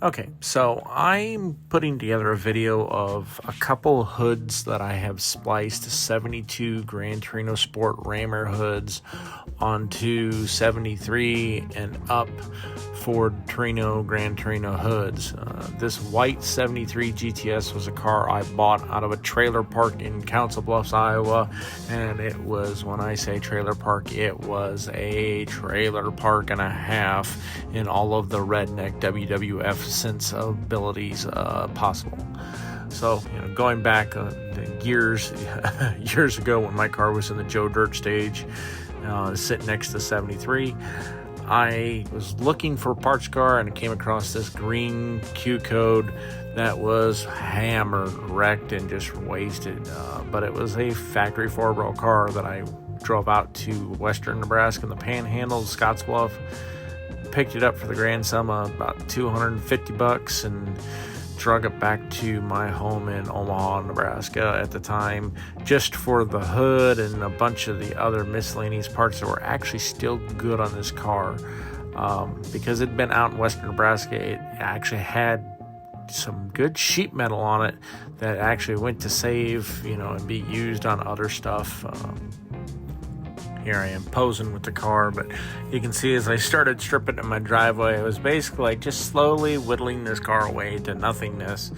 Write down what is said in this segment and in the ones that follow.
Okay, so I'm putting together a video of a couple hoods that I have spliced 72 Gran Torino Sport Ramair hoods onto 73 and up Ford Torino Gran Torino hoods. This white 73 GTS was a car I bought out of a trailer park in Council Bluffs, Iowa, and it was, when I say trailer park, it was a trailer park and a half in all of the redneck WWF sensibilities possible. So, going back years ago when my car was in the Joe Dirt stage, sitting next to 73, I was looking for a parts car and I came across this green Q code that was hammered, wrecked, and just wasted. But it was a factory four-barrel car that I drove out to western Nebraska in the Panhandle, Scottsbluff. Picked it up for the grand sum of about $250 and drug it back to my home in Omaha, Nebraska at the time, just for the hood and a bunch of the other miscellaneous parts that were actually still good on this car. Because it'd been out in western Nebraska, it actually had some good sheet metal on it that actually went to save, and be used on other stuff. Here I am posing with the car, but you can see as I started stripping in my driveway, it was basically like just slowly whittling this car away to nothingness.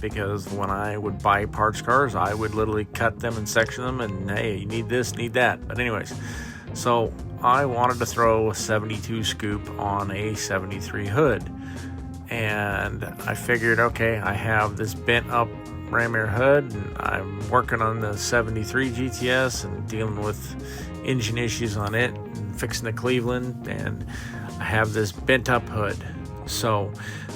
Because when I would buy parts cars, I would literally cut them and section them and, hey, you need this, need that. But anyways, so I wanted to throw a 72 scoop on a 73 hood. And I figured, okay, I have this bent up Ramair hood, and I'm working on the 73 GTS and dealing with engine issues on it and fixing the Cleveland, and I have this bent up hood. So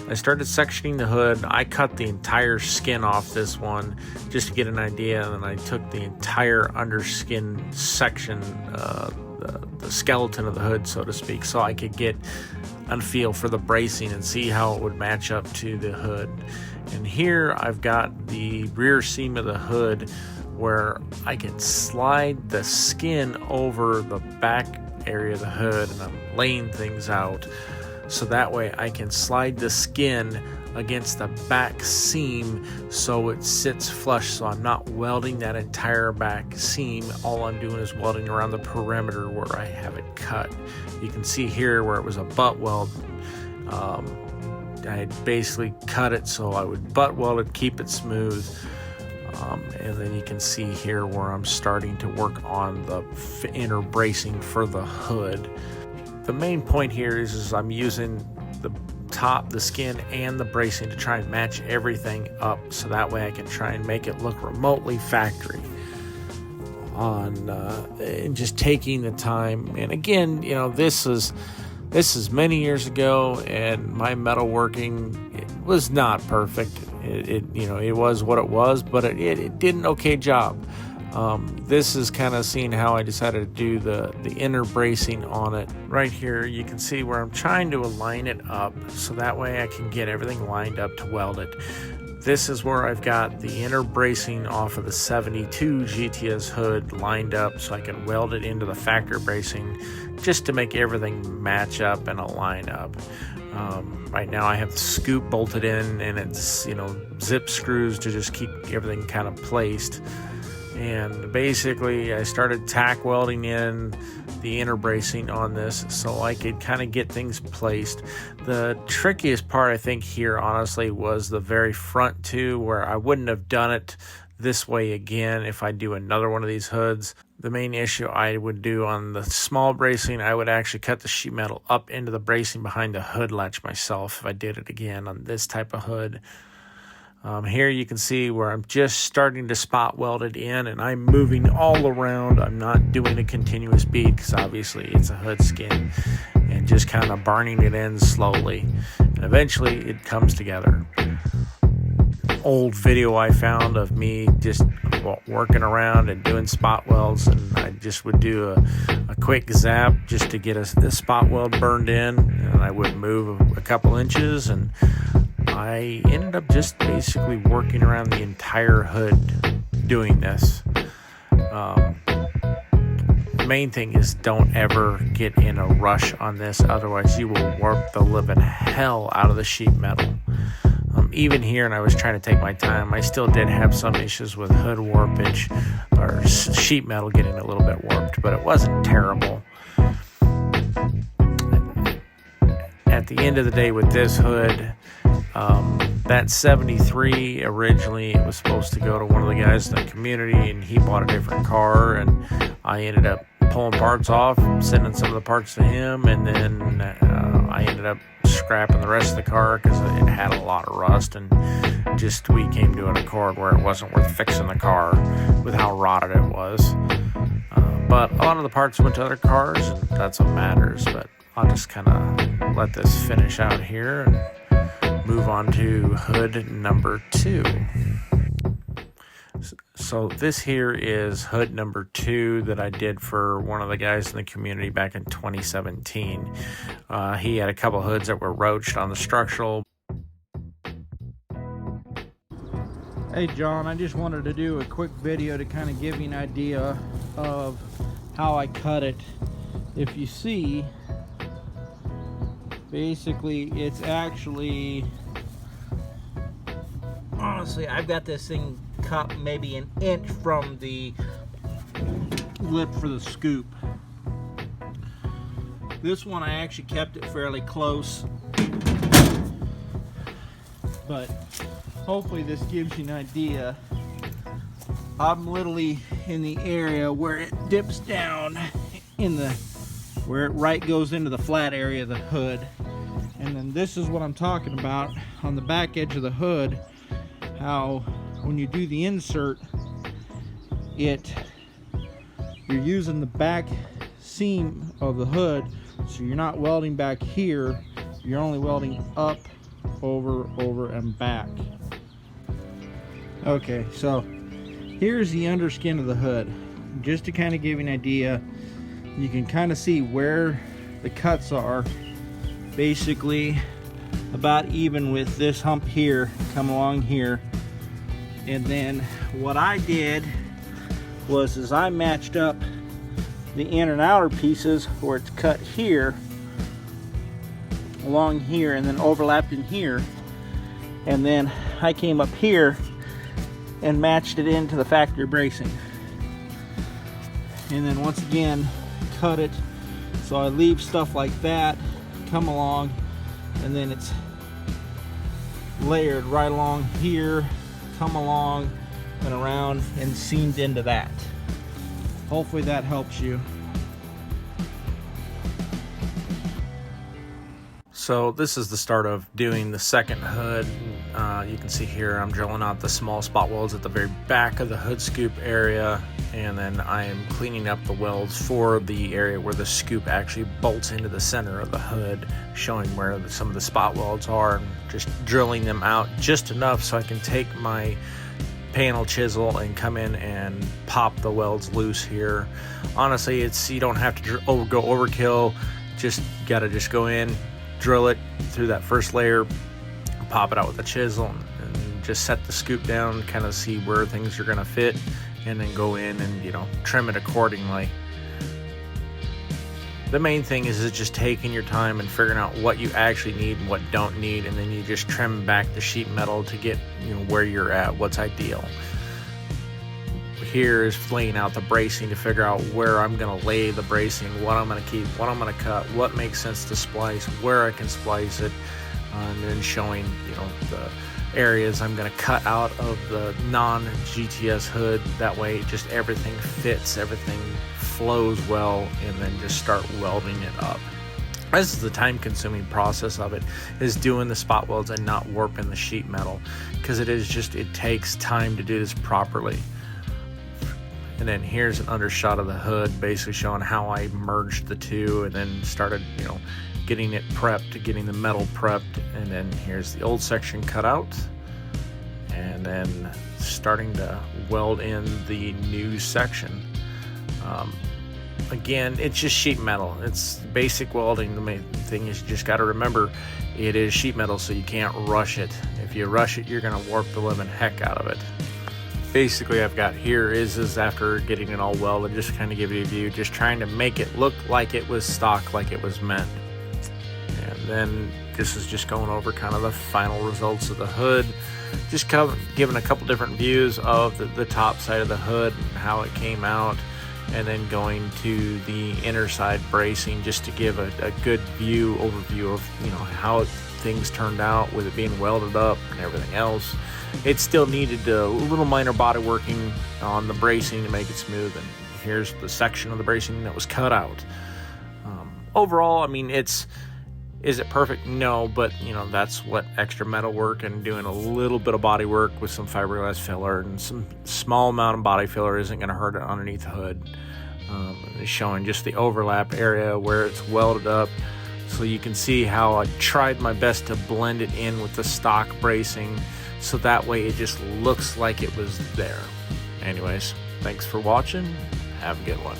I started sectioning the hood. I cut the entire skin off this one just to get an idea, and then I took the entire underskin section, the skeleton of the hood, so to speak, so I could get a feel for the bracing and see how it would match up to the hood. And here I've got the rear seam of the hood where I can slide the skin over the back area of the hood, and I'm laying things out so that way I can slide the skin against the back seam so it sits flush, so I'm not welding that entire back seam. All I'm doing is welding around the perimeter where I have it cut. You can see here where it was a butt weld. I basically cut it so I would butt weld it, keep it smooth. And then you can see here where I'm starting to work on the inner bracing for the hood. The main point here is I'm using the top, the skin, and the bracing to try and match everything up so that way I can try and make it look remotely factory. And just taking the time. And again, this is many years ago, and my metalworking, it was not perfect. It was what it was, but it did an okay job. This is kind of seeing how I decided to do the inner bracing on it. Right here, you can see where I'm trying to align it up so that way I can get everything lined up to weld it. This is where I've got the inner bracing off of the 72 GTS hood lined up so I can weld it into the factory bracing just to make everything match up and align up. Right now I have the scoop bolted in, and it's, zip screws to just keep everything kind of placed. And basically I started tack welding in the inner bracing on this so I could kind of get things placed. The trickiest part, I think, here honestly was the very front two, where I wouldn't have done it this way again if I do another one of these hoods. The main issue I would do on the small bracing, I would actually cut the sheet metal up into the bracing behind the hood latch myself if I did it again on this type of hood. Here you can see where I'm just starting to spot weld it in, and I'm moving all around. I'm not doing a continuous bead because obviously it's a hood skin, and just kind of burning it in slowly, and eventually it comes together. Old video I found of me just working around and doing spot welds, and I just would do a quick zap just to get a spot weld burned in, and I would move a couple inches, and I ended up just basically working around the entire hood doing this. The main thing is don't ever get in a rush on this, otherwise you will warp the living hell out of the sheet metal. Even here, and I was trying to take my time, I still did have some issues with hood warpage or sheet metal getting a little bit warped, but it wasn't terrible. At the end of the day with this hood, that 73 originally, it was supposed to go to one of the guys in the community, and he bought a different car, and I ended up pulling parts off, sending some of the parts to him, and then I ended up scrapping the rest of the car because it had a lot of rust, and just we came to an accord where it wasn't worth fixing the car with how rotted it was. But a lot of the parts went to other cars, and that's what matters. But I'll just kind of let this finish out here and move on to hood number 2. So this here is hood number 2 that I did for one of the guys in the community back in 2017. He had a couple hoods that were roached on the structural. Hey John, I just wanted to do a quick video to kind of give you an idea of how I cut it. If you see, basically it's actually, honestly, I've got this thing cut maybe an inch from the lip for the scoop. This one I actually kept it fairly close, but hopefully this gives you an idea. I'm literally in the area where it dips down in the, where it right goes into the flat area of the hood. And then this is what I'm talking about on the back edge of the hood, how when you do the insert, you're using the back seam of the hood, so you're not welding back here, you're only welding up, over, and back. Okay, so here's the underskin of the hood. Just to kind of give you an idea, you can kind of see where the cuts are, basically about even with this hump here, come along here. And then what I did was I matched up the inner and outer pieces where it's cut here, along here, and then overlapped in here. And then I came up here and matched it into the factory bracing. And then once again, cut it so I leave stuff like that come along, and then it's layered right along here, come along and around, and seamed into that. Hopefully that helps you. So this is the start of doing the second hood. You can see here I'm drilling out the small spot welds at the very back of the hood scoop area, and then I am cleaning up the welds for the area where the scoop actually bolts into the center of the hood, showing where some of the spot welds are, and just drilling them out just enough so I can take my panel chisel and come in and pop the welds loose here. Honestly, you don't have to go overkill, just gotta go in, drill it through that first layer, pop it out with a chisel, and just set the scoop down, kind of see where things are going to fit, and then go in and trim it accordingly. The main thing is just taking your time and figuring out what you actually need and what don't need, and then you just trim back the sheet metal to get where you're at, what's ideal. Here is laying out the bracing to figure out where I'm going to lay the bracing, what I'm going to keep, what I'm going to cut, what makes sense to splice, where I can splice it, and then showing the areas I'm going to cut out of the non-GTS hood. That way just everything fits, everything flows well, and then just start welding it up. This is the time-consuming process of it, is doing the spot welds and not warping the sheet metal, because it takes time to do this properly. And then here's an undershot of the hood, basically showing how I merged the two, and then started, getting it prepped, getting the metal prepped. And then here's the old section cut out, and then starting to weld in the new section. Again, it's just sheet metal. It's basic welding. The main thing is you just got to remember it is sheet metal, so you can't rush it. If you rush it, you're going to warp the living heck out of it. basically I've got here is after getting it all welded, just kind of give you a view, just trying to make it look like it was stock, like it was meant. And then this is just going over kind of the final results of the hood, just giving a couple different views of the top side of the hood and how it came out, and then going to the inner side bracing just to give a good overview of, you know, how things turned out with it being welded up and everything else. It still needed a little minor body working on the bracing to make it smooth, and here's the section of the bracing that was cut out. Overall, I mean, is it perfect? No, but you know, that's what extra metal work and doing a little bit of body work with some fiberglass filler and some small amount of body filler isn't going to hurt it underneath the hood. It's showing just the overlap area where it's welded up, so you can see how I tried my best to blend it in with the stock bracing, so that way it just looks like it was there. Anyways, thanks for watching. Have a good one.